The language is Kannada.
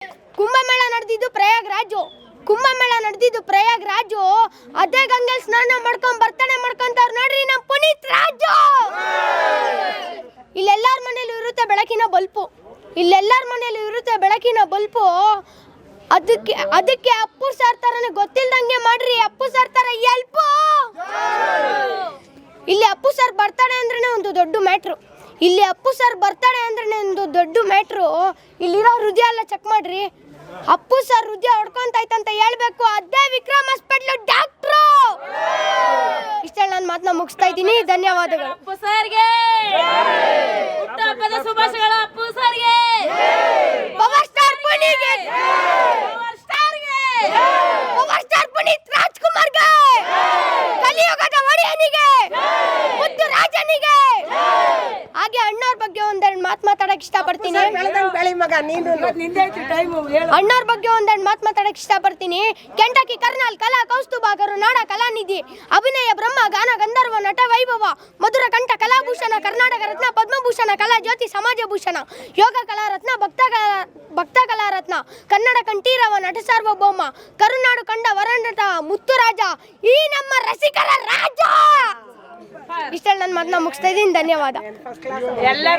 ಕುಂಭಮೇಳ ನಡೆದಿದ್ದು ಪ್ರಯಾಗ್ರಾಜು ಅದೇ ಗಂಗೆಲ್ ಸ್ನಾನ ಮಾಡ್ಕೊಂಡ್ ಬರ್ತಡೇ ಮಾಡ್ಕೊಂತವ್ರು ನೋಡ್ರಿ ನಮ್ಮ ಪುನೀತ್ ರಾಜು. ಇಲ್ಲೆಲ್ಲಾರ ಮನೇಲಿ ಇರುತ್ತೆ ಬೆಳಕಿನ ಬಲ್ಪು ಅದಕ್ಕೆ ಅಪ್ಪು ಸರ್ ತರನೇ ಗೊತ್ತಿಲ್ದಂಗೆ ಮಾಡ್ರಿ. ಅಪ್ಪು ಸರ್ ತರ ಎಲ್ಪು. ಇಲ್ಲಿ ಅಪ್ಪು ಸರ್ ಬರ್ತಡೇ ಅಂದ್ರೇನೆ ಒಂದು ದೊಡ್ಡ ಮ್ಯಾಟ್ರು. ಇಲ್ಲಿರೋ ಹೃದಯ ಎಲ್ಲ ಚೆಕ್ ಮಾಡ್ರಿ. ಅಪ್ಪು ಸರ್ ಹೃದಯ ಹೊಡ್ಕೊಂತೈತಂತ ಹೇಳ್ಬೇಕು. ಅದೇ ವಿಕ್ರಮ್ ಹಾಸ್ಪಿಟ್ಲು ಡಾಕ್ಟ್ರು. ಇಷ್ಟೇ ನಾನು ಮಾತನ್ನ ಮುಗಿಸ್ತಾ ಇದ್ದೀನಿ. ಧನ್ಯವಾದಗಳು. ಅಪ್ಪು ಸರ್ಗೆ ಹುಟ್ಟುಹಬ್ಬದ ಶುಭಾಶಯಗಳು. ಅಪ್ಪು ಸರ್ಗೆ ಪವರ್ ಸ್ಟಾರ್ ಪುನೀತ್ಗೆ, ಪವರ್ ಸ್ಟಾರ್ ಪುನೀತ್ ರಾಜ್ಕುಮಾರ್ಗೆ, ಕಲಿಯುಗದ ಒಡೆಯನಿಗೆ, ಮುದ್ದು ರಾಜನಿಗೆ. ಹಾಗೆ ಅಣ್ಣವ್ರ ಬಗ್ಗೆ ಒಂದೆರಡು ಮಾತಾಡಕ್ ಇಷ್ಟಪಡ್ತೀನಿ. ಕೆಂಟಕಿ ಕರ್ನಾಲ್ ಕಲಾ ಕೌಸ್ತುಭ ಕರುನಾಡ ಕಲಾನಿಧಿ, ಅಭಿನಯ ಬ್ರಹ್ಮ, ಗಾನ ಗಂಧರ್ವ, ನಟ ವೈಭವ, ಮಧುರ ಕಂಠ ಕಲಾಭೂಷಣ, ಕರ್ನಾಟಕ ರತ್ನ, ಪದ್ಮಭೂಷಣ, ಕಲಾ ಜ್ಯೋತಿ, ಸಮಾಜ ಭೂಷಣ, ಯೋಗ ಕಲಾರತ್ನ, ಭಕ್ತ ಕಲಾರತ್ನ, ಕನ್ನಡ ಕಂಠೀರವ, ನಟ ಸಾರ್ವಭೌಮ, ಕರುನಾಡು ಕಂಡ ವರನಟ ಮುತ್ತು ರಾಜ, ಈ ನಮ್ಮ ರಸಿಕರ ರಾಜ. ಇಷ್ಟೆಲ್ಲ ನನ್ನ ಮಾತನ್ನ ಮುಗಿಸ್ತಾ ಇದ್ದೀನಿ. ಧನ್ಯವಾದ.